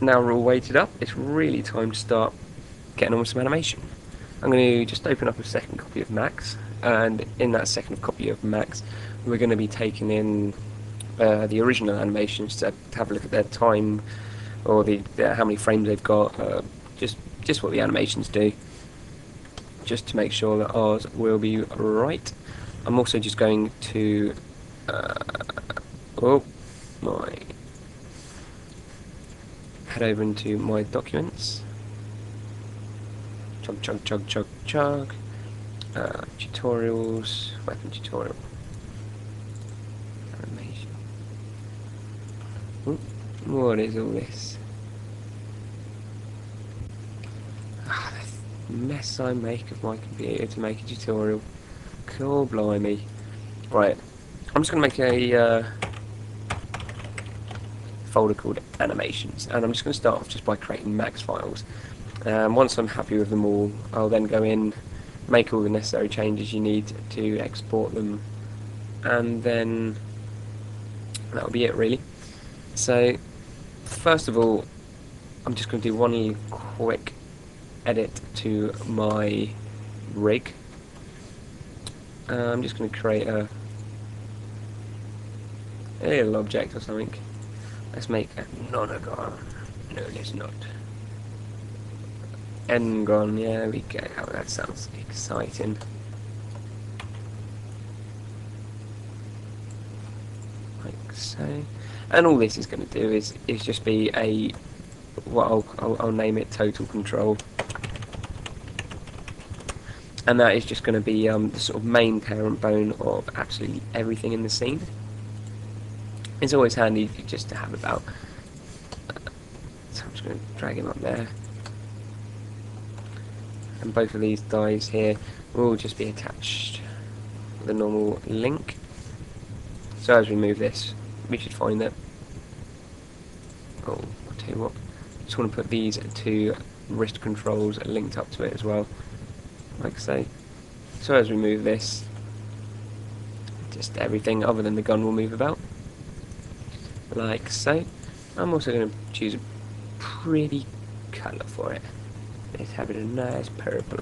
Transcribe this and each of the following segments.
now we're all weighted up, it's really time to start getting on with some animation. I'm going to just open up a second copy of Max, and in that second copy of Max, we're going to be taking in the original animations to have a look at their time, or how many frames they've got, just what the animations do, just to make sure that ours will be right. I'm also just going to oh my head over into my documents. Chug chug chug chug chug. Tutorials, weapon tutorial, animation. Ooh, what is all this? The mess I make of my computer to make a tutorial. Cool, blimey. Right, I'm just going to make a folder called animations, and I'm just going to start off just by creating Max files. Once I'm happy with them all, I'll then go in, make all the necessary changes you need to export them, and then that'll be it really. So first of all, I'm just going to do one little quick edit to my rig. I'm just going to create a little object or something. Let's make a nonagon. No, it's not. Ngon, yeah, there we go. Oh, that sounds exciting. Like so. And all this is going to do is just be a, what I'll name it total control. And that is just going to be the sort of main parent bone of absolutely everything in the scene. It's always handy just to have about. So I'm just going to drag him up there. And both of these dies here will just be attached with a normal link. So as we move this, we should find that. Oh, I'll tell you what. Just want to put these two wrist controls linked up to it as well, like so. So as we move this, just everything other than the gun will move about, like so. I'm also going to choose a pretty colour for it. Let's have it a nice purple,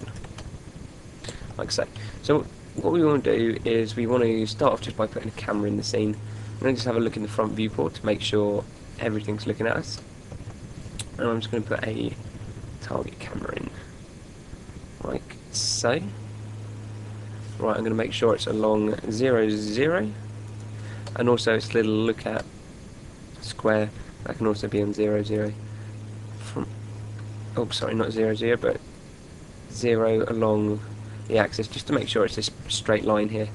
like so. So what we want to do is we want to start off just by putting a camera in the scene. I'm going to just have a look in the front viewport to make sure everything's looking at us. And I'm just going to put a target camera in, like so. Right, I'm going to make sure it's along 0, 0, and also its little look at square, that can also be on 0, 0. From, oh, sorry, not 0, 0, but 0 along the axis, just to make sure it's this straight line here.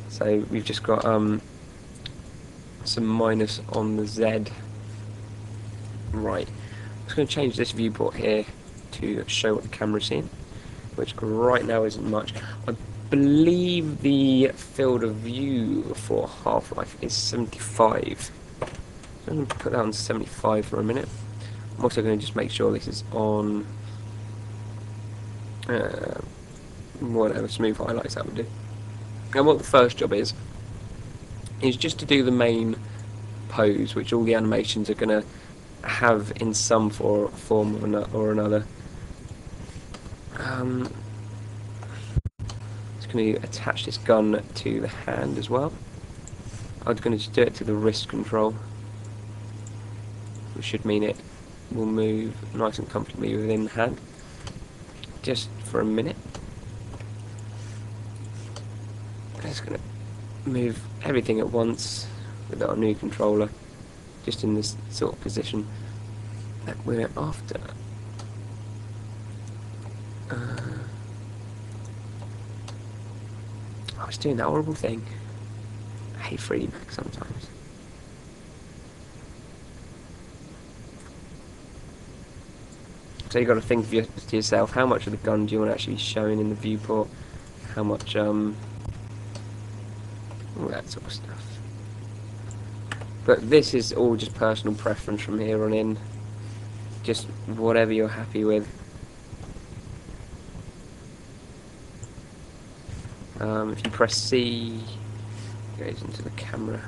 So we've just got some minus on the Z. Right, I'm just going to change this viewport here to show what the camera's seeing, which right now isn't much. I believe the field of view for Half-Life is 75. So I'm going to put that on 75 for a minute. I'm also going to just make sure this is on whatever smooth highlights that would do. And what the first job is just to do the main pose, which all the animations are going to have in some form or another. Just going to attach this gun to the hand as well. I'm going to just do it to the wrist control, which should mean it will move nice and comfortably within the hand, just for a minute. I'm just going to move everything at once with our new controller, just in this sort of position that we're after. I was doing that horrible thing. I hate 3D Max sometimes. So you've got to think to yourself, how much of the gun do you want to actually be showing in the viewport? How much, all that sort of stuff. But this is all just personal preference from here on in. Just whatever you're happy with. If you press C, it goes into the camera.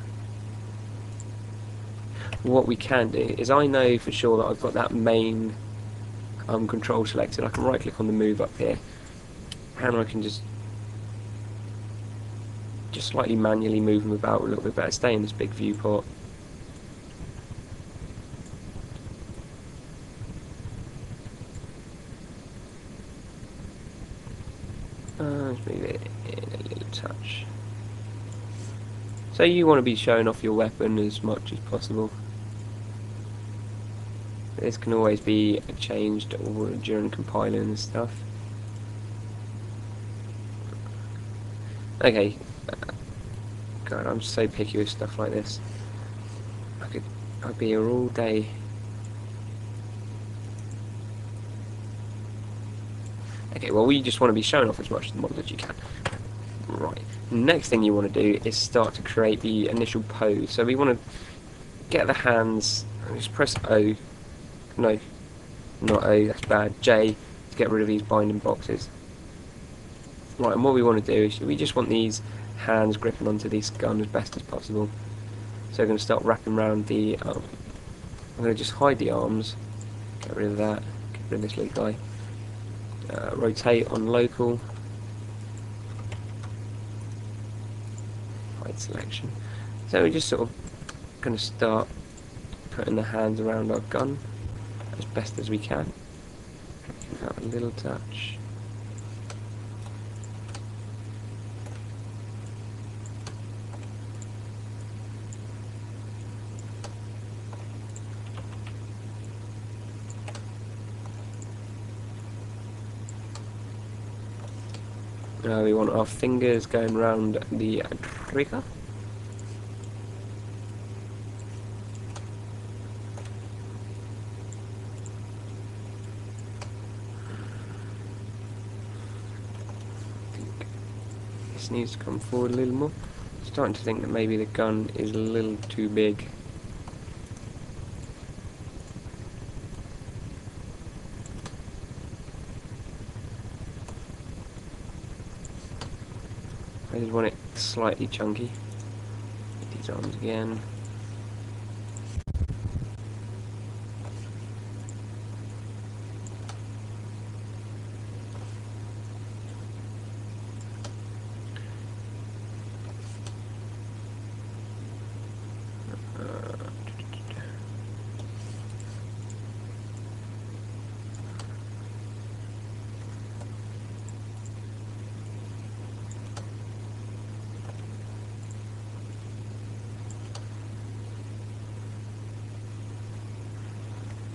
what we can do is, I know for sure that I've got that main control selected. I can right click on the move up here, and I can just slightly manually move them about a little bit better. Stay in this big viewport. Let's move it in a little touch. So you want to be showing off your weapon as much as possible. This can always be changed during compiling and stuff. Okay. God, I'm so picky with stuff like this. I'd be here all day. Okay, well, we just want to be showing off as much of the model as you can. Right. Next thing you want to do is start to create the initial pose. So we want to get the hands, just press O. No, not O, that's bad. J, to get rid of these binding boxes. Right, and what we want to do is we just want these hands gripping onto this gun as best as possible. So we're going to start wrapping around the I'm going to just hide the arms, get rid of that, get rid of this little guy. Rotate on local, hide selection. So we're just sort of going to start putting the hands around our gun as best as we can. Give that a little touch. We want our fingers going around the trigger. This needs to come forward a little more. Starting to think that maybe the gun is a little too big. I just want it slightly chunky. Get these arms again.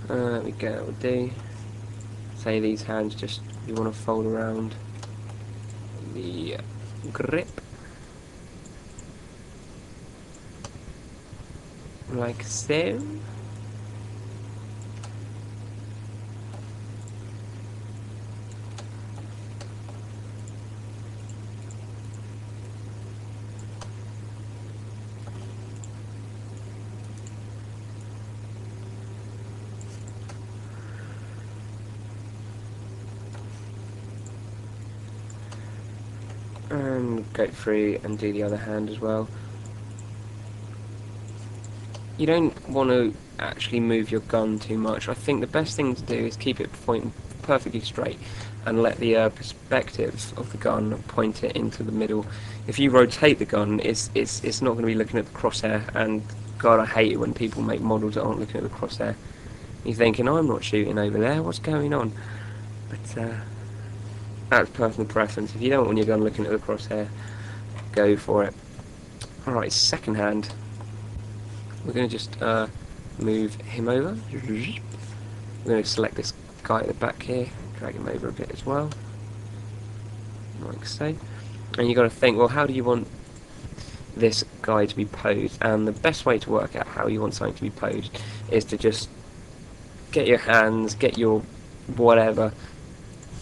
There we go, we'll do. Say these hands just, you want to fold around the grip. Like so. And go through and do the other hand as well. You don't want to actually move your gun too much. I think the best thing to do is keep it pointing perfectly straight and let the perspective of the gun point it into the middle. If you rotate the gun, it's not going to be looking at the crosshair, and God, I hate it when people make models that aren't looking at the crosshair. You're thinking, I'm not shooting over there, what's going on? But that's personal preference. If you don't want your gun looking at the crosshair, go for it. Alright, second hand. We're going to just move him over. We're going to select this guy at the back here, drag him over a bit as well, like so. And you've got to think, well, how do you want this guy to be posed? And the best way to work out how you want something to be posed is to just get your hands, get your whatever,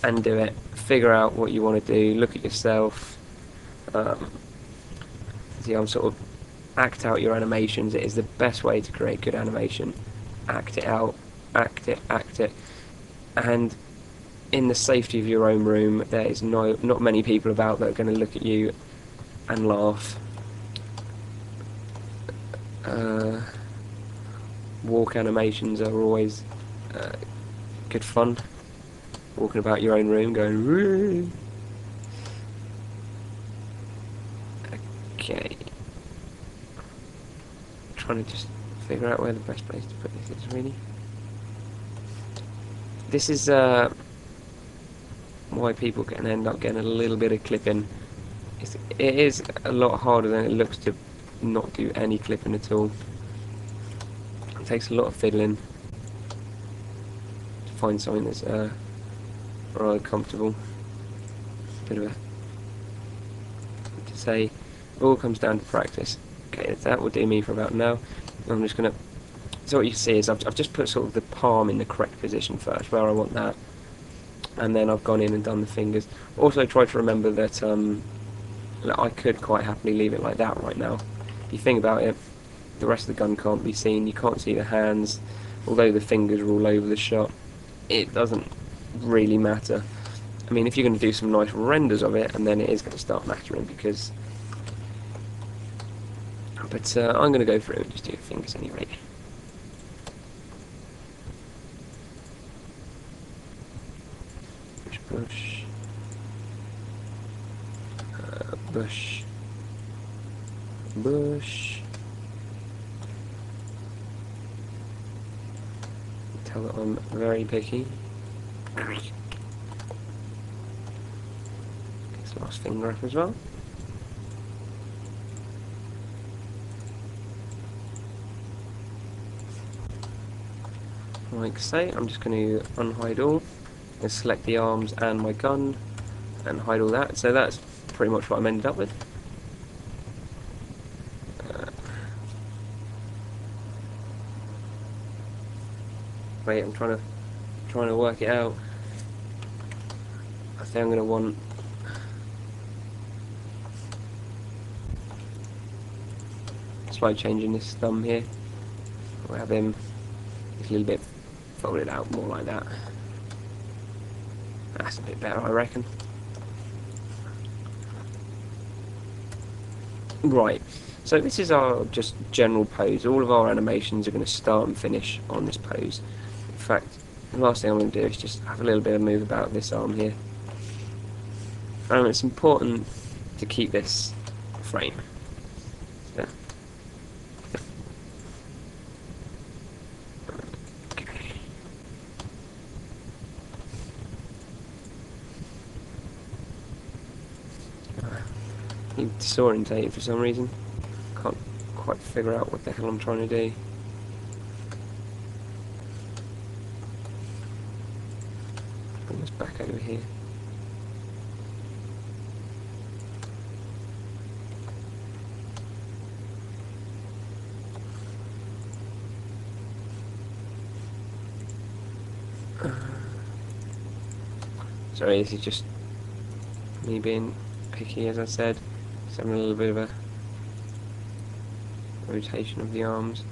and do it. Figure out what you want to do, look at yourself. See, I'm sort of act out your animations. It is the best way to create good animation. Act it out, act it, and in the safety of your own room, there is not many people about that are going to look at you and laugh. walk animations are always good fun. Walking about your own room going woo. Okay. Trying to just figure out where the best place to put this is really. This is why people can end up getting a little bit of clipping. It is a lot harder than it looks to not do any clipping at all. It takes a lot of fiddling to find something that's rather comfortable. Bit of a to say, it all comes down to practice. Okay, that will do me for about now. I'm just gonna. So what you see is I've just put sort of the palm in the correct position first, where I want that, and then I've gone in and done the fingers. Also, try to remember that I could quite happily leave it like that right now. If you think about it, the rest of the gun can't be seen. You can't see the hands, although the fingers are all over the shot. It doesn't really matter. I mean, if you're going to do some nice renders of it, and then it is going to start mattering because. But I'm going to go through and just do the fingers anyway. Bush. Bush. Bush. Tell that I'm very picky. Get this last finger up as well. Like so, I'm just going to unhide all and select the arms and my gun and hide all that. So that's pretty much what I'm ended up with. Wait, I'm trying to work it out. I think I'm going to want slight change in this thumb here. We'll have him a little bit folded out more like that. That's a bit better, I reckon. Right, so this is our just general pose. All of our animations are going to start and finish on this pose. In fact, the last thing I'm going to do is just have a little bit of move about this arm here. And it's important to keep this frame. So, disorientated for some reason. Can't quite figure out what the hell I'm trying to do. Bring this back over here. Sorry, this is just me being picky, as I said. Just having a little bit of a rotation of the arms.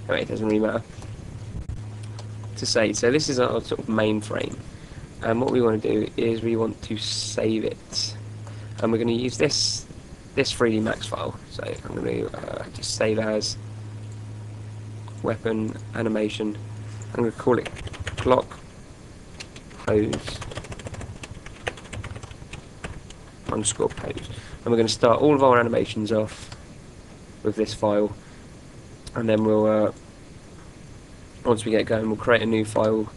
Anyway, it doesn't really matter to say. So this is our sort of main frame, and what we want to do is we want to save it, and we're going to use this 3D Max file. So I'm going to just save as weapon animation. I'm going to call it clock pose underscore pose, and we're going to start all of our animations off with this file, and then we'll once we get going we'll create a new file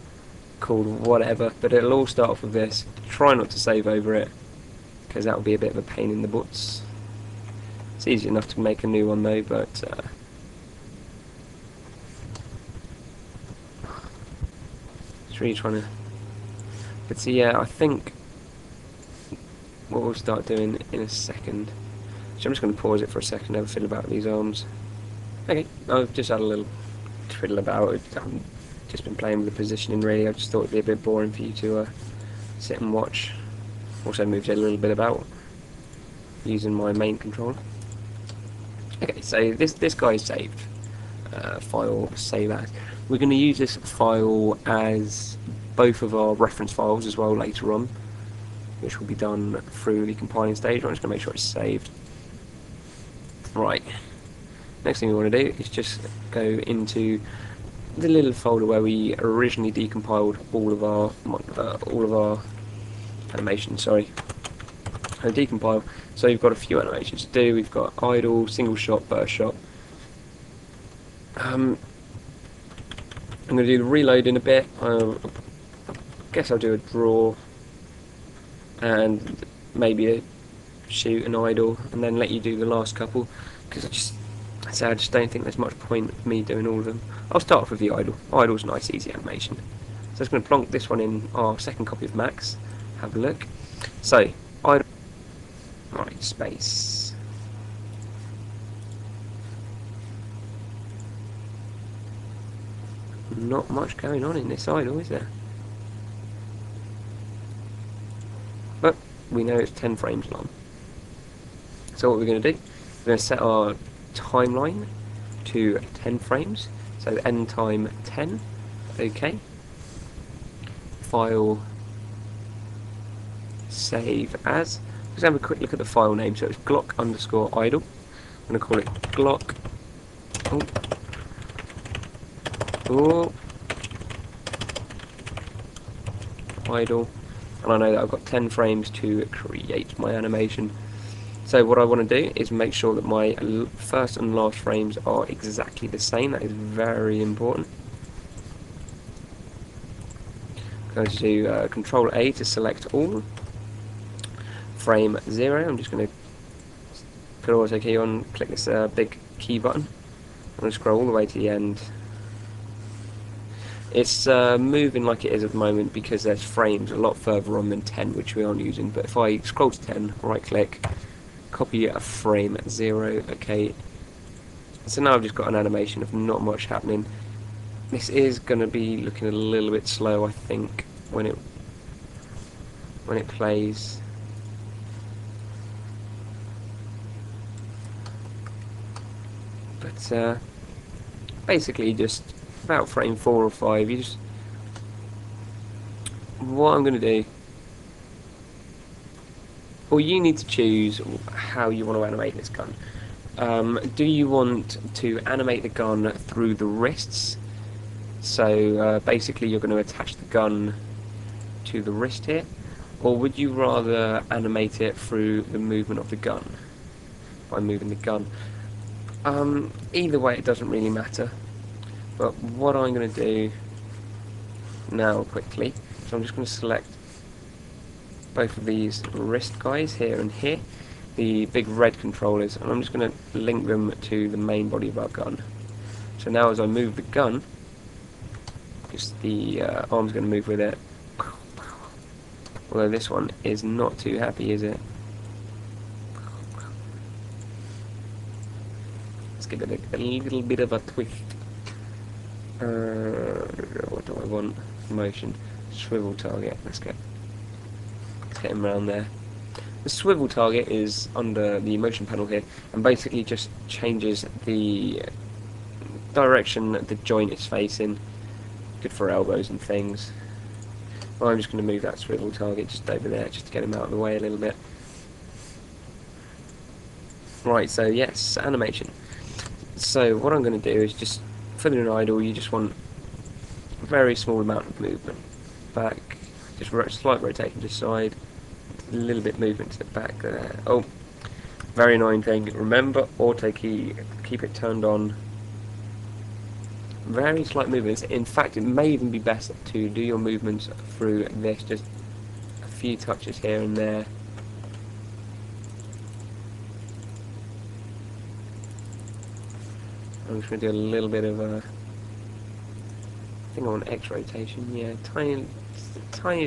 called whatever, but it'll all start off with this. Try not to save over it because that will be a bit of a pain in the butts. It's easy enough to make a new one though, but it's really trying to. But so yeah, I think what we'll start doing in a second. So I'm just going to pause it for a second, have a feel about these arms. Okay, I've just had a little twiddle about it. I've just been playing with the positioning really. I just thought it'd be a bit boring for you to sit and watch. Also moved it a little bit about using my main controller. Okay, so this guy is saved. File save as. We're going to use this file as both of our reference files as well later on, which will be done through the compiling stage. I'm just going to make sure it's saved. Right, Next thing we want to do is just go into the little folder where we originally decompiled all of our animations. Sorry, and decompile. So we've got a few animations to do. We've got idle, single shot, burst shot. I'm going to do the reload in a bit. I guess I'll do a draw and maybe a shoot and idle, and then let you do the last couple, because I just don't think there's much point of me doing all of them. I'll start off with the idle. Idle's a nice easy animation. So I'm just going to plonk this one in our second copy of Max. Have a look. So, idle. Right, space. Not much going on in this idle, is there? But we know it's 10 frames long. So what we're going to do, we're going to set our timeline to 10 frames. So end time 10. OK. File. Save as. Let's have a quick look at the file name. So it's Glock_idle. I'm going to call it Glock. Idle. And I know that I've got 10 frames to create my animation. So what I want to do is make sure that my first and last frames are exactly the same. That is very important. I'm going to do Control A to select all. Frame 0. I'm just going to put auto key on, click this big key button. I'm going to scroll all the way to the end. It's moving like it is at the moment because there's frames a lot further on than 10, which we aren't using. But if I scroll to 10, right click, copy a frame 0, okay. So now I've just got an animation of not much happening. This is going to be looking a little bit slow, I think, when it plays. But basically just about frame 4 or 5, you just, what I'm going to do, well, you need to choose how you want to animate this gun. Do you want to animate the gun through the wrists? So basically you're going to attach the gun to the wrist here, or would you rather animate it through the movement of the gun, by moving the gun? Either way, it doesn't really matter. But what I'm going to do now quickly, so I'm just going to select both of these wrist guys here and here, the big red controllers, and I'm just going to link them to the main body of our gun. So now as I move the gun, just the arm's going to move with it. Although this one is not too happy, is it? Let's give it a little bit of a twist. What do I want? Motion. Swivel target. Let's get him around there. The swivel target is under the motion panel here, and basically just changes the direction that the joint is facing. Good for elbows and things. Well, I'm just going to move that swivel target just over there, just to get him out of the way a little bit. Right, so yes, animation. So what I'm going to do is just, for an idle, you just want a very small amount of movement. Back, just slight rotation to the side, a little bit movement to the back there. Oh, very annoying thing. Remember, auto key, keep it turned on. Very slight movements. In fact, it may even be best to do your movements through this, just a few touches here and there. I'm just going to do a little bit of a, I think I want X rotation, yeah, tiny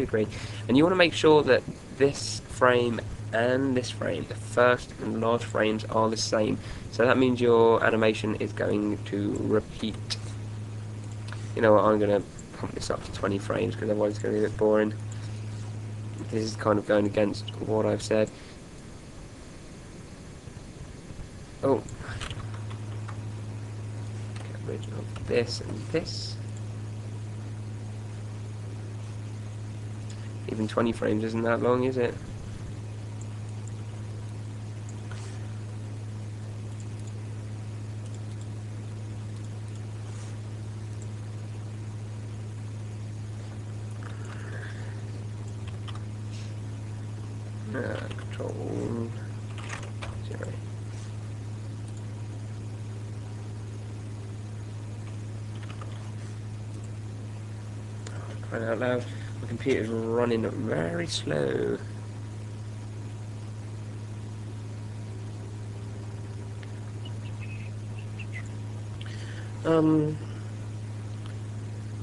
degree. And you want to make sure that this frame and this frame, the first and last frames, are the same. So that means your animation is going to repeat. You know what, I'm going to pump this up to 20 frames because otherwise it's going to be a bit boring. This is kind of going against what I've said. Oh. Get rid of this and this. Even 20 frames isn't that long, is it? Control 0. Crying out loud, my computer's running very slow. Don't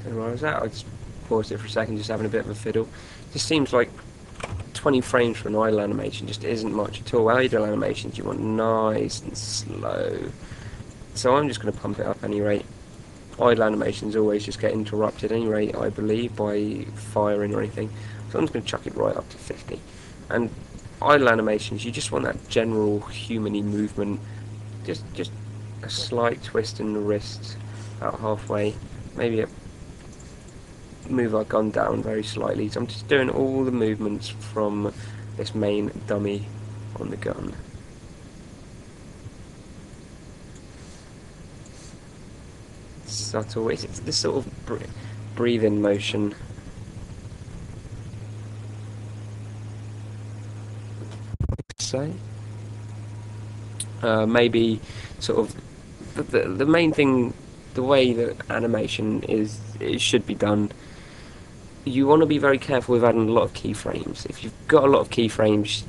know where I was at. I just paused it for a second, just having a bit of a fiddle. It just seems like 20 frames for an idle animation just isn't much at all. Idle animations you want nice and slow. So I'm just going to pump it up any rate. Idle animations always just get interrupted any rate, I believe, by firing or anything. So I'm just going to chuck it right up to 50. And idle animations, you just want that general human-y movement. Just a slight twist in the wrist about halfway. Maybe move our gun down very slightly. So I'm just doing all the movements from this main dummy on the gun. Subtle. It's this sort of breathing motion. So maybe sort of the main thing, the way that animation is, it should be done. You want to be very careful with adding a lot of keyframes. If you've got a lot of keyframes,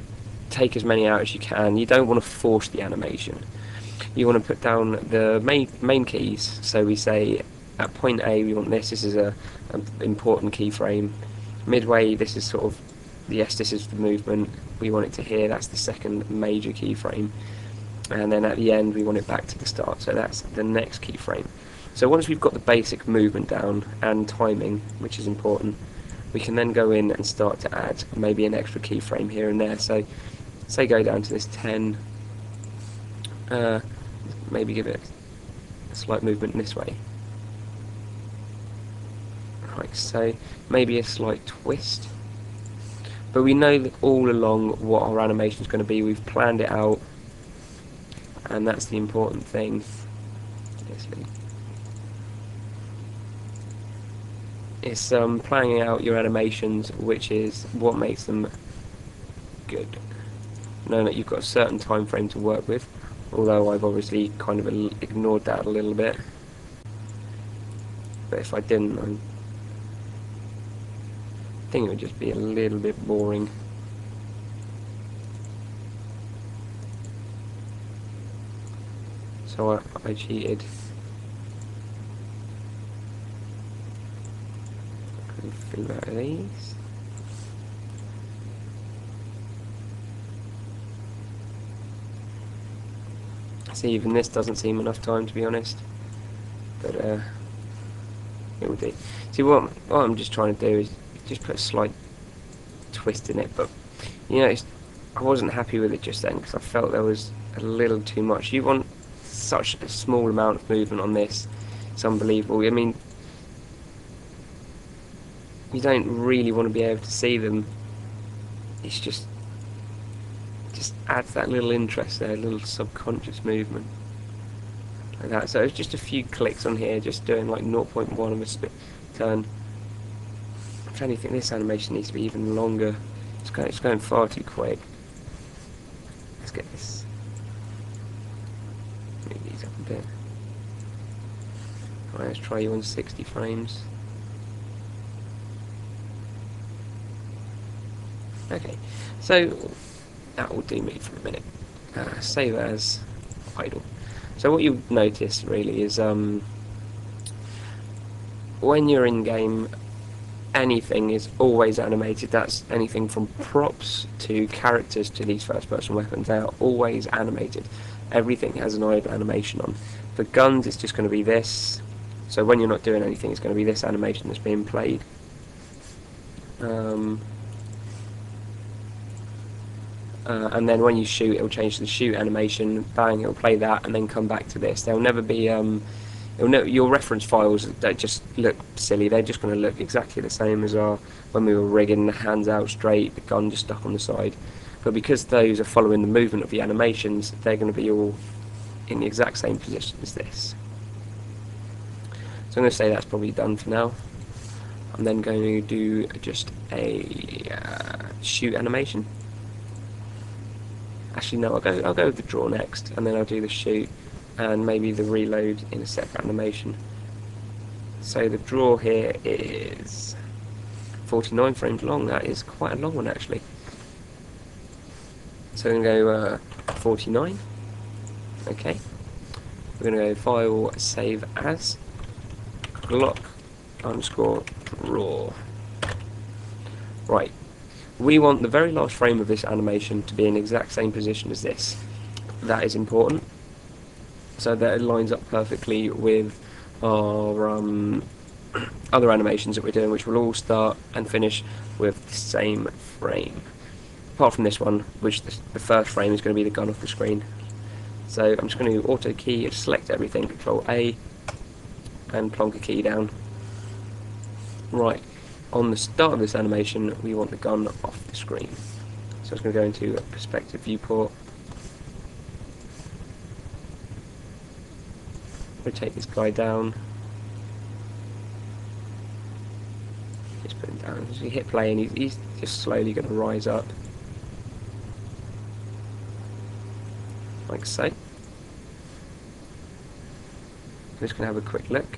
take as many out as you can. You don't want to force the animation. You want to put down the main keys. So we say at point A we want this. This is an important keyframe. Midway, this is sort of, yes, this is the movement. We want it to here. That's the second major keyframe. And then at the end we want it back to the start. So that's the next keyframe. So once we've got the basic movement down and timing, which is important, we can then go in and start to add maybe an extra keyframe here and there. So say go down to this 10, maybe give it a slight movement this way. Like so, maybe a slight twist. But we know that all along what our animation is going to be. We've planned it out, and that's the important thing. It's planning out your animations, which is what makes them good. Knowing that you've got a certain time frame to work with, although I've obviously kind of ignored that a little bit. But if I didn't, I think it would just be a little bit boring. So I cheated. Fill out of these. See, even this doesn't seem enough time, to be honest. But it will do. See, what I'm just trying to do is just put a slight twist in it. But you know, I wasn't happy with it just then because I felt there was a little too much. You want such a small amount of movement on this. It's unbelievable. I mean, you don't really want to be able to see them. It's just adds that little interest there, a little subconscious movement like that. So it's just a few clicks on here, just doing like 0.1 of a split turn. I'm trying to think this animation needs to be even longer. It's going far too quick. Let's get this. Move these up a bit. Alright, let's try you on 60 frames. Okay, so that will do me for a minute. Save as idle. So what you'll notice really is when you're in game, anything is always animated. That's anything from props to characters to these first-person weapons. They are always animated. Everything has an idle animation on. For guns, it's just going to be this. So when you're not doing anything, it's going to be this animation that's being played. And then when you shoot, it'll change to the shoot animation, bang, it'll play that, and then come back to this. There'll never be, your reference files that just look silly. They're just going to look exactly the same as when we were rigging, the hands out straight, the gun just stuck on the side. But because those are following the movement of the animations, they're going to be all in the exact same position as this. So I'm going to say that's probably done for now. I'm then going to do just a shoot animation. Actually, no, I'll go with the draw next, and then I'll do the shoot, and maybe the reload in a separate animation. So the draw here is 49 frames long. That is quite a long one, actually. So we're going to go 49. Okay. We're going to go File, Save As, Glock _ draw. Right. We want the very last frame of this animation to be in the exact same position as this. That is important, so that it lines up perfectly with our other animations that we're doing, which will all start and finish with the same frame. Apart from this one, which the first frame is going to be the gun off the screen. So I'm just going to auto key, select everything, Control A, and plonk a key down. Right, on the start of this animation, we want the gun off the screen. So it's going to go into a perspective viewport. Rotate this guy down. Just put him down. As you hit play, and he's just slowly going to rise up, like so. I'm just going to have a quick look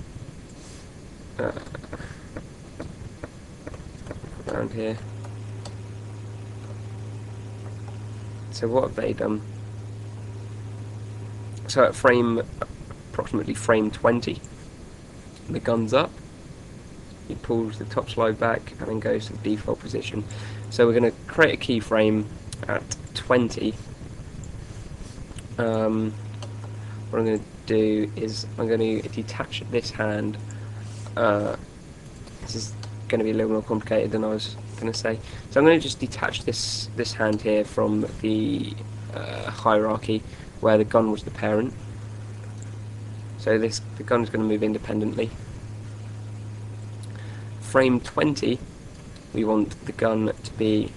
around here. So what have they done? So at approximately frame 20, the gun's up. He pulls the top slide back and then goes to the default position. So we're going to create a keyframe at 20. What I'm going to do is I'm going to detach this hand. This is going to be a little more complicated than I was going to say. So I'm going to just detach this hand here from the hierarchy where the gun was the parent. So the gun is going to move independently. Frame 20, we want the gun to be,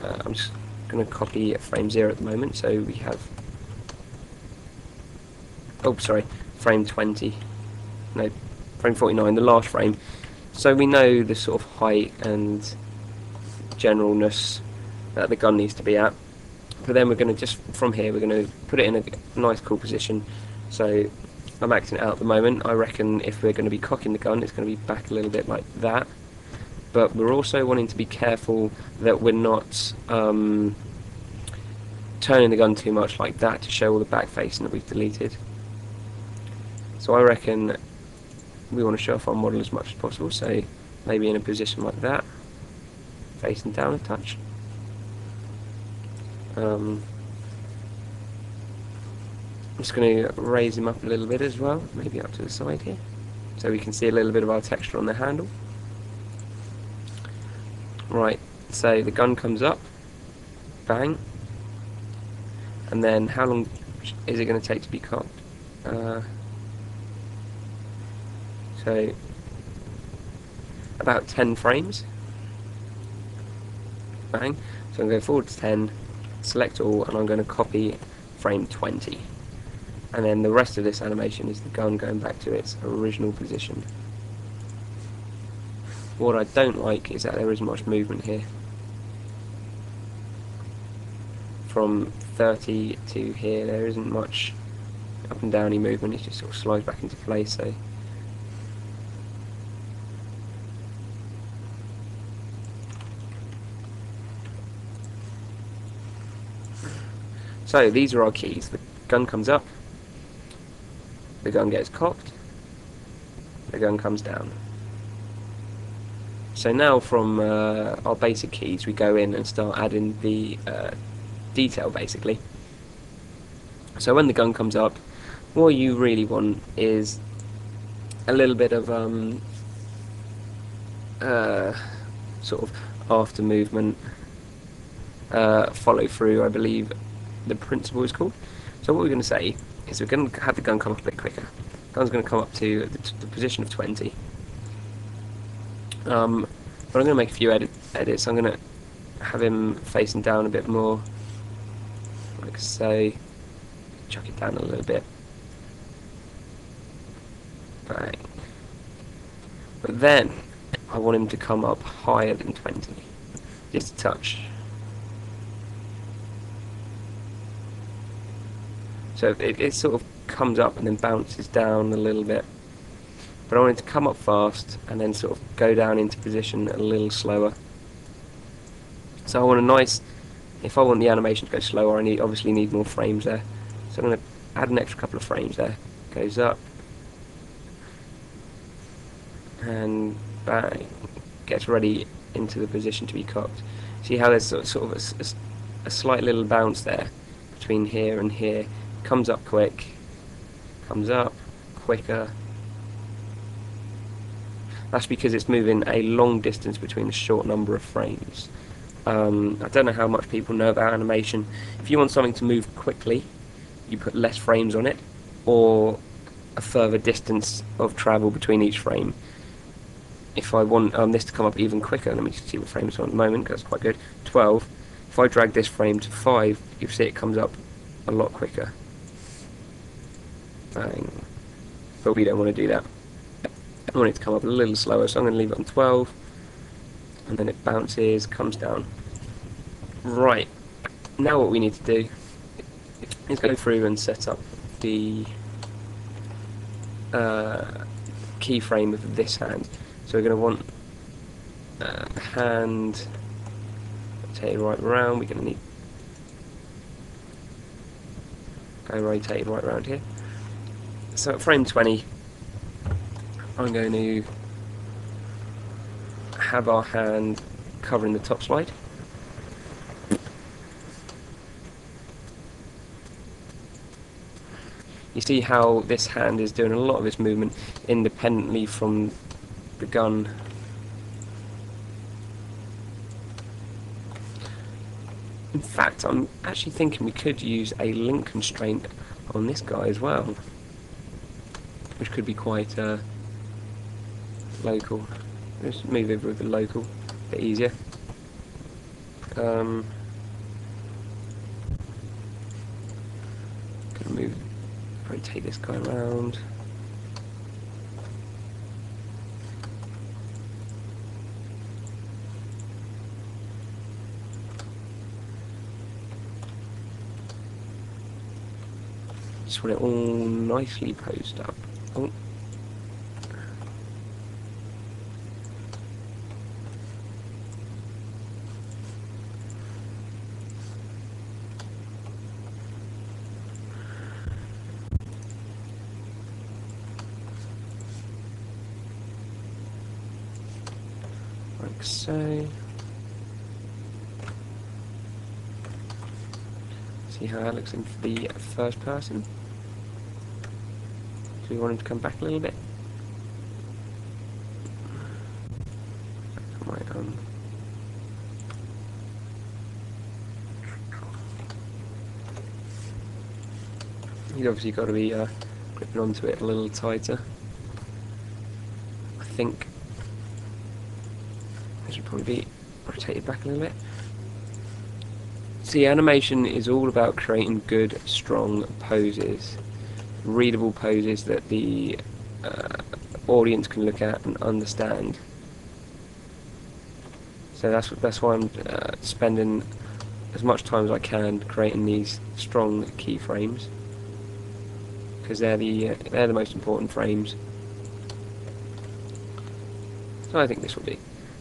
I'm just going to copy frame 0 at the moment, so we have, oh sorry, frame 20, no, frame 49, the last frame. So we know the sort of height and generalness that the gun needs to be at. But then we're going to just, from here, we're going to put it in a nice cool position. So I'm acting it out at the moment. I reckon if we're going to be cocking the gun, it's going to be back a little bit like that. But we're also wanting to be careful that we're not turning the gun too much like that to show all the back facing that we've deleted. So I reckon we want to show off our model as much as possible, so maybe in a position like that, facing down a touch. I'm just going to raise him up a little bit as well, maybe up to the side here, so we can see a little bit of our texture on the handle. Right, so the gun comes up, bang, and then how long is it going to take to be cocked? So about 10 frames, bang. So I'm going to go forward to 10, select all, and I'm going to copy frame 20. And then the rest of this animation is the gun going back to its original position. What I don't like is that there isn't much movement here. From 30 to here, there isn't much up and downy movement, it just sort of slides back into place. So these are our keys. The gun comes up, the gun gets cocked, the gun comes down. So now from our basic keys we go in and start adding the detail basically. So when the gun comes up, what you really want is a little bit of sort of after movement, follow through, I believe the principle is called. So what we're going to say is we're going to have the gun come up a bit quicker. The gun's going to come up to the position of 20. But I'm going to make a few edits. I'm going to have him facing down a bit more, like so. Chuck it down a little bit. Bang. But then I want him to come up higher than 20, just a touch. So it sort of comes up and then bounces down a little bit. But I want it to come up fast and then sort of go down into position a little slower. So I want a nice, if I want the animation to go slower, I obviously need more frames there. So I'm going to add an extra couple of frames there. Goes up. And bang. Gets ready into the position to be cocked. See how there's sort of a slight little bounce there between here and here. Comes up quick. Comes up quicker. That's because it's moving a long distance between a short number of frames. I don't know how much people know about animation. If you want something to move quickly, you put less frames on it, or a further distance of travel between each frame. If I want this to come up even quicker, let me just see what frames on at the moment, because that's quite good. 12. If I drag this frame to 5, you'll see it comes up a lot quicker. Bang. But we don't want to do that. I want it to come up a little slower, so I'm going to leave it on 12. And then it bounces, comes down. Right, now what we need to do is go through and set up the keyframe of this hand. So we're going to want hand rotated right around. We're going to need go rotated right around here. So at frame 20, I'm going to have our hand covering the top slide. You see how this hand is doing a lot of its movement independently from the gun. In fact, I'm actually thinking we could use a link constraint on this guy as well, which could be quite local. Let's move over with the local, a bit easier. Gonna move, rotate this guy around. Just want it all nicely posed up. Oh. Like so. See how that looks in the first person. So we want him to come back a little bit. Right, he's obviously got to be gripping onto it a little tighter. I think it should probably be rotated back a little bit. See, animation is all about creating good, strong poses, readable poses that the audience can look at and understand. So that's why I'm spending as much time as I can creating these strong keyframes, because they're the most important frames. So I think this will be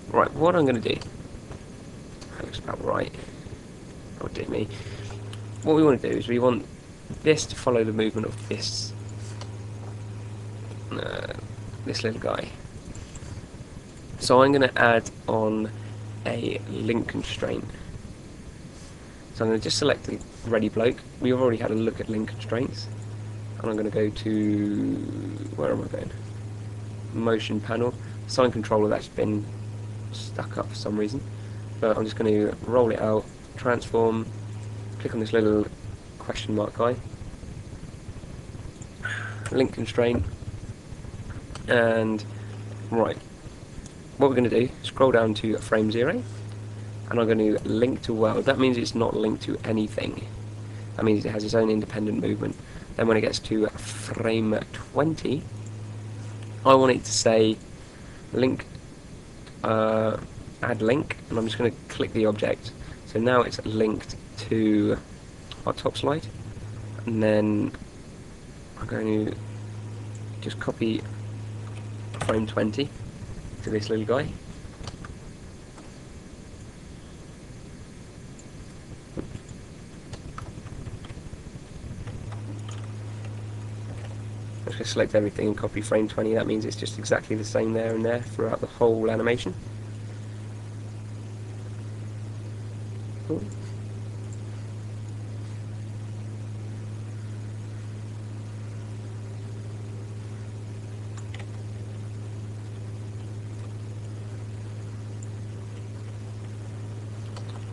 right. What I'm going to do, that looks about right. Oh dear me. What we want to do is we want this to follow the movement of this this little guy. So I'm going to add on a link constraint. So I'm going to just select the ready bloke. We've already had a look at link constraints, and I'm going to go to, where am I going? Motion panel. Sign controller, that's been stuck up for some reason, but I'm just going to roll it out, transform, click on this little question mark guy, link constraint, and right, what we're going to do, scroll down to frame 0, and I'm going to link to world. That means it's not linked to anything. That means it has its own independent movement. Then when it gets to frame 20, I want it to say link, add link, and I'm just going to click the object. So now it's linked to our top slide. and then I'm going to just copy frame 20 to this little guy. I'm just going to select everything and copy frame 20. That means it's just exactly the same there and there throughout the whole animation. Cool.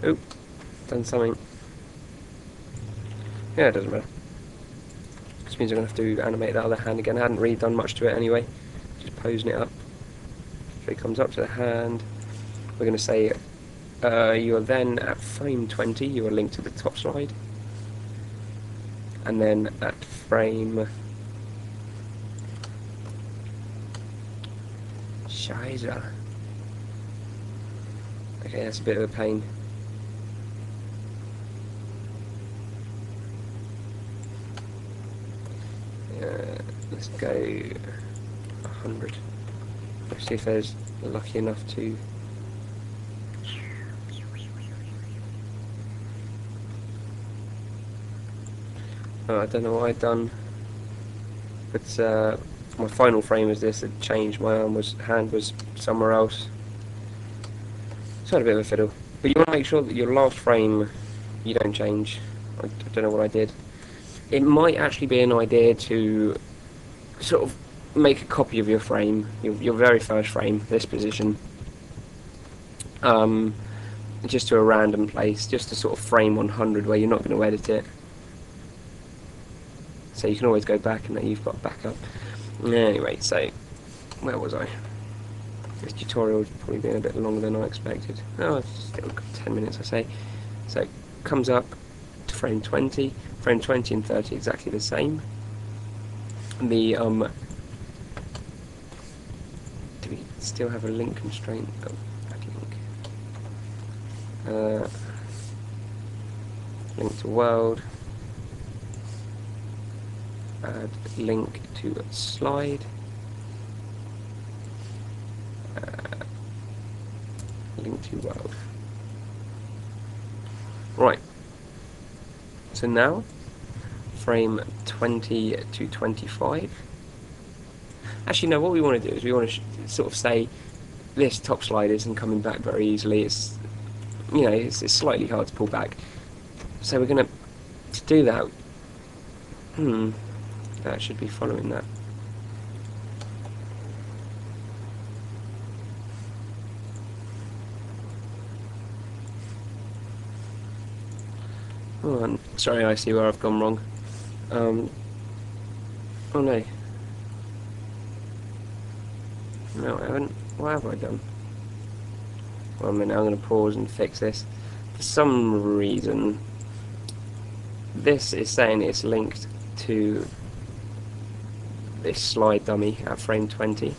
Oh, done something. Yeah, it doesn't matter. This means I'm going to have to animate that other hand again. I hadn't really done much to it anyway. Just posing it up. So it comes up to the hand. We're going to say you are then at frame 20, you are linked to the top slide. And then at frame... Scheiße. Okay, that's a bit of a pain. Let's go 100. Let's see if there's lucky enough to... Oh, I don't know what I've done, but my final frame is this. It changed. My hand was somewhere else. It's had a bit of a fiddle, but you want to make sure that your last frame you don't change. I don't know what I did. It might actually be an idea to sort of make a copy of your frame, your very first frame, this position, just to a random place, just to sort of frame 100 where you're not going to edit it. So you can always go back and then you've got backup. Anyway, so where was I? This tutorial has probably been a bit longer than I expected. Oh, it's still got 10 minutes, I say. So it comes up to frame 20. Frame 20 and 30 exactly the same. The do we still have a link constraint? Oh, add link. Link to world. Add link to slide. Link to world. Right. So now, frame 20 to 25. Actually, no. What we want to do is we want to sort of say this top slide isn't coming back very easily. It's, you know, it's slightly hard to pull back. So we're going to do that. That should be following that. Oh, sorry, I see where I've gone wrong. Oh no. No, I haven't. What have I done? Well, a minute, I'm going to pause and fix this. For some reason, this is saying it's linked to this slide dummy at frame 20,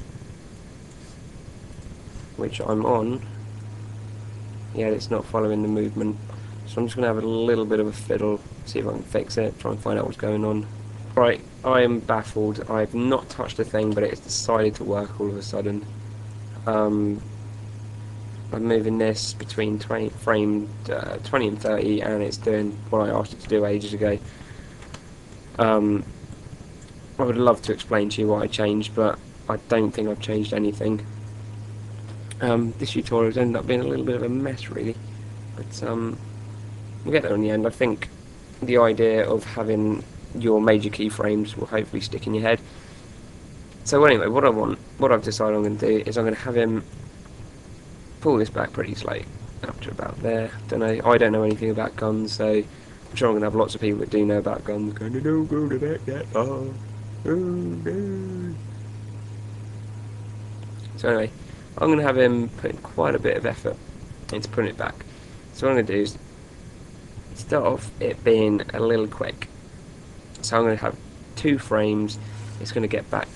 which I'm on. Yeah, it's not following the movement. So I'm just going to have a little bit of a fiddle, see if I can fix it, try and find out what's going on. Right, I am baffled. I've not touched a thing, but it's decided to work all of a sudden. I'm moving this between frame 20 and 30, and it's doing what I asked it to do ages ago. I would love to explain to you what I changed, but I don't think I've changed anything. This tutorial has ended up being a little bit of a mess, really. But we'll get there in the end. I think the idea of having your major keyframes will hopefully stick in your head. So anyway, what I've decided I'm going to do is I'm going to have him pull this back pretty slow, up to about there. I don't know anything about guns, so I'm sure I'm going to have lots of people that do know about guns going, "Don't go to that far. Oh no." So anyway, I'm going to have him put in quite a bit of effort into putting it back. So what I'm going to do is start off it being a little quick. So I'm going to have 2 frames. It's going to get back.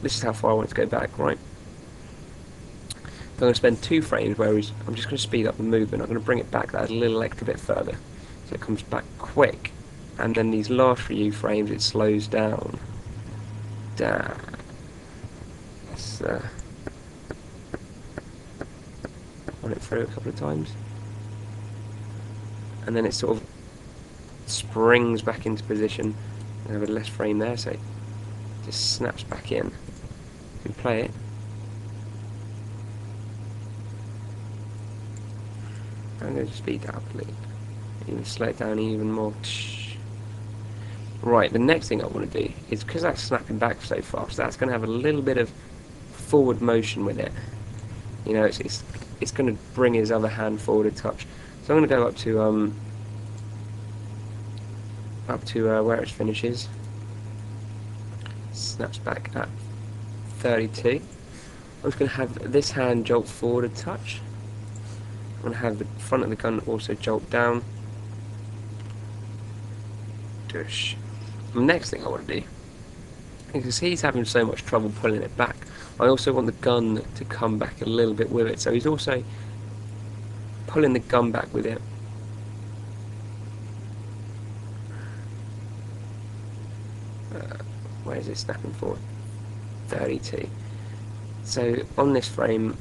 This is how far I want it to go back, right? So I'm going to spend 2 frames where I'm just going to speed up the movement. I'm going to bring it back that a little extra bit further, so it comes back quick, and then these last few frames it slows down. Damn. Let's run it through a couple of times, and then it sort of springs back into position. I have a less frame there, so it just snaps back in. You can play it. I'm going to speed that up a little. Even slow it down even more. Right, the next thing I want to do is, because that's snapping back so fast, that's going to have a little bit of forward motion with it. You know, it's going to bring his other hand forward a touch. So I'm going to go up to where it finishes. Snaps back at 32. I'm just going to have this hand jolt forward a touch. I'm going to have the front of the gun also jolt down. Dush. The next thing I want to do, because he's having so much trouble pulling it back, I also want the gun to come back a little bit with it. So he's also pulling the gun back with it. Where is it snapping forward? 32. So on this frame,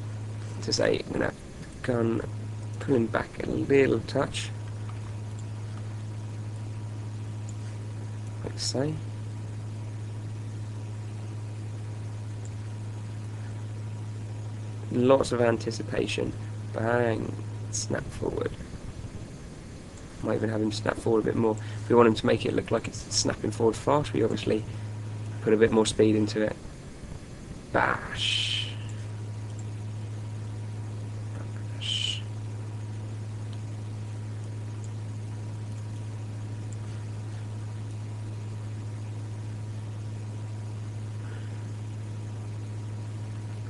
to say, I'm going to have the gun pulling back a little touch, like so. Lots of anticipation. Bang, snap forward. Might even have him snap forward a bit more. If we want him to make it look like it's snapping forward fast, we obviously put a bit more speed into it. Bash. Bash.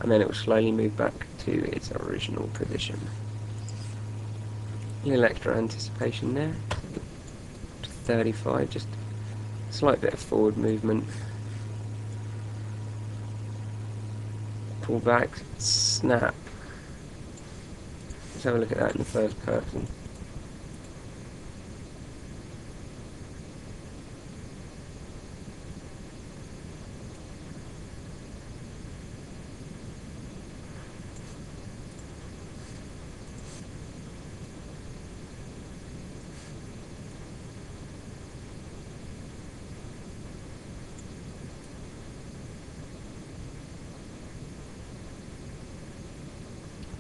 And then it will slowly move back to its original position. A little extra anticipation there. 35, just a slight bit of forward movement. Pull back, snap. Let's have a look at that in the first person.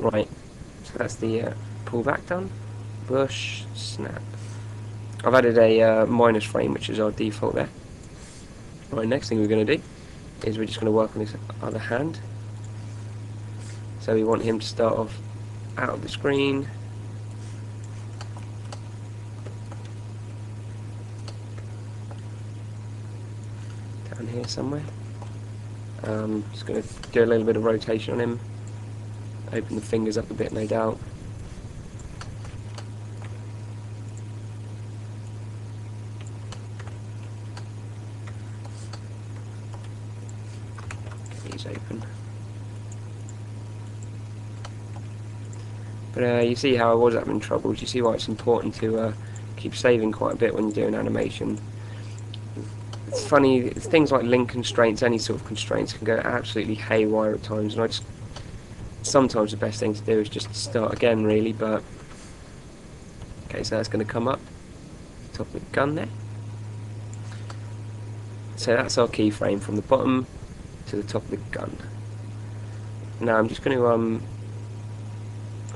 Right, so that's the pullback done. Bush, snap. I've added a minus frame, which is our default there. Right, next thing we're going to do is we're just going to work on this other hand. So we want him to start off out of the screen. Down here somewhere. Just going to do a little bit of rotation on him. Open the fingers up a bit, no doubt. Get these open. But you see how I was having troubles. You see why it's important to keep saving quite a bit when you're doing animation. It's funny, things like link constraints, any sort of constraints, can go absolutely haywire at times, and sometimes the best thing to do is just start again, really. But okay, so that's going to come up top of the gun there. So that's our keyframe from the bottom to the top of the gun. Now I'm just going to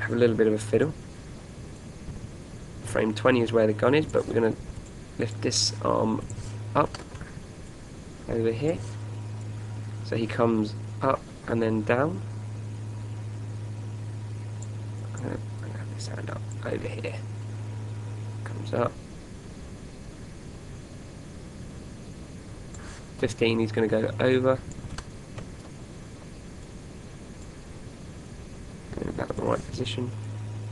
have a little bit of a fiddle. Frame 20 is where the gun is, but we're going to lift this arm up over here, so he comes up and then down. I'm going to have this hand up over here. Comes up. 15, he's going to go over. Get him back in the right position.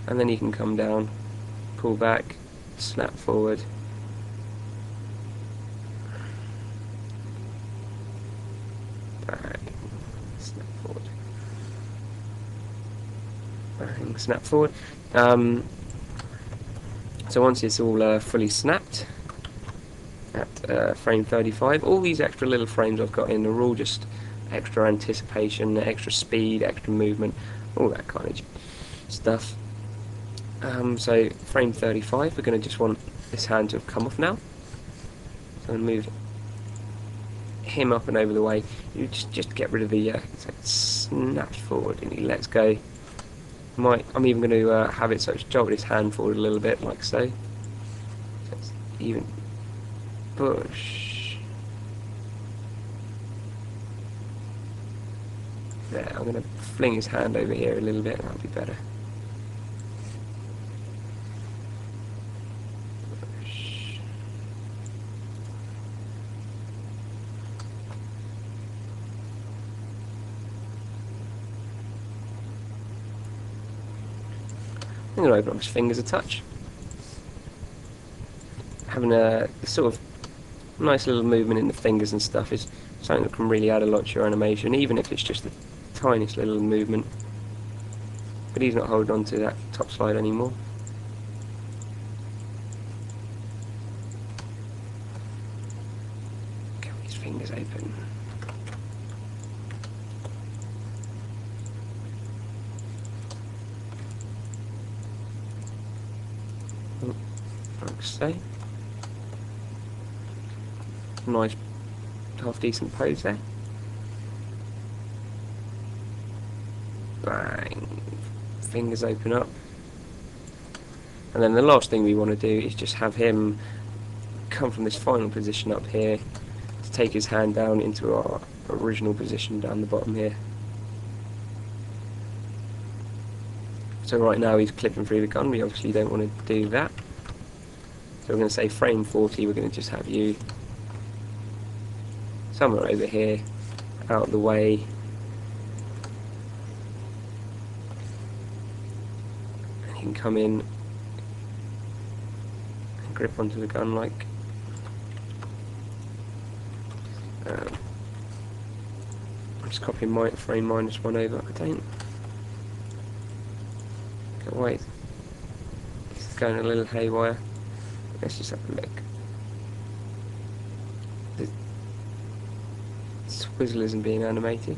And then he can come down, pull back, snap forward. Bang, snap forward. Bang, snap forward. So once it's all fully snapped, I'm going to have this hand up over here. So he comes up and then down. 15, he's going to go over. And then he can come down, pull back, snap forward. Bang, snap forward. Bang, snap forward. So once it's all fully snapped, frame 35. All these extra little frames I've got in are all just extra anticipation, extra speed, extra movement, all that kind of stuff. So frame 35, we're going to just want this hand to have come off now. So I'm going to move him up and over the way. You just get rid of the so it snaps forward and he lets go. I'm even going to have it so it's jolted his hand forward a little bit, like so. So it's even push. There, I'm going to fling his hand over here a little bit, and that'll be better. Push. I'm going to open up his fingers a touch. Having a sort of nice little movement in the fingers and stuff is something that can really add a lot to your animation, even if it's just the tiniest little movement. But he's not holding on to that top slide anymore. Get his fingers open. Like so. Nice, half decent pose there. Bang. Fingers open up. And then the last thing we want to do is just have him come from this final position up here to take his hand down into our original position down the bottom here. So right now he's clipping through the gun, we obviously don't want to do that. So we're going to say frame 40, we're going to just have you somewhere over here, out of the way. And he can come in and grip onto the gun like. I'm just copying my frame -1 over. I don't. Can't wait. This is going a little haywire. Let's just have a look. The swizzle isn't being animated.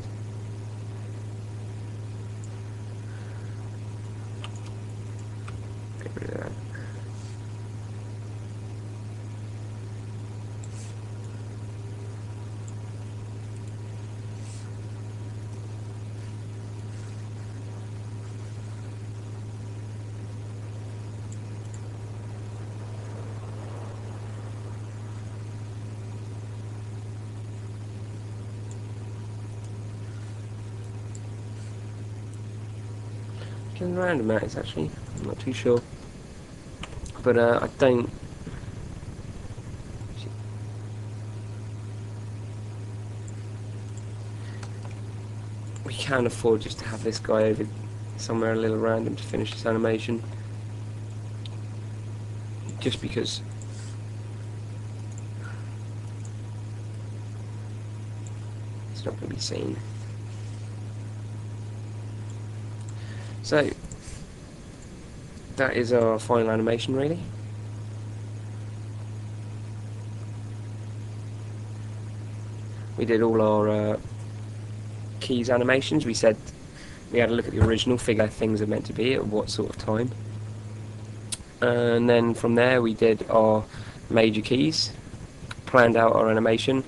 Get rid of that. Random that is actually, I'm not too sure, but I don't. We can't afford just to have this guy over somewhere a little random to finish this animation, just because it's not going to be seen. So, that is our final animation really. We did all our keys animations. We said we had a look at the original, figure out things are meant to be at what sort of time. And then from there we did our major keys, planned out our animation,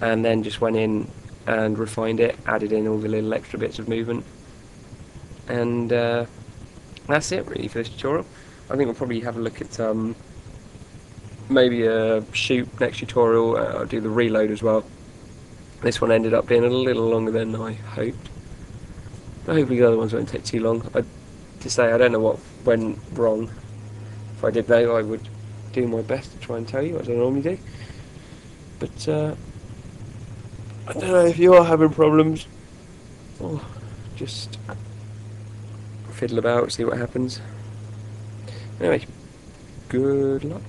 and then just went in and refined it, added in all the little extra bits of movement. And that's it really for this tutorial. I think we'll probably have a look at maybe a shoot next tutorial. I'll do the reload as well. This one ended up being a little longer than I hoped, but hopefully the other ones won't take too long. To say I don't know what went wrong. If I did know, I would do my best to try and tell you, as I normally do. But I don't know if you are having problems. Oh, just fiddle about, see what happens. Anyway, good luck.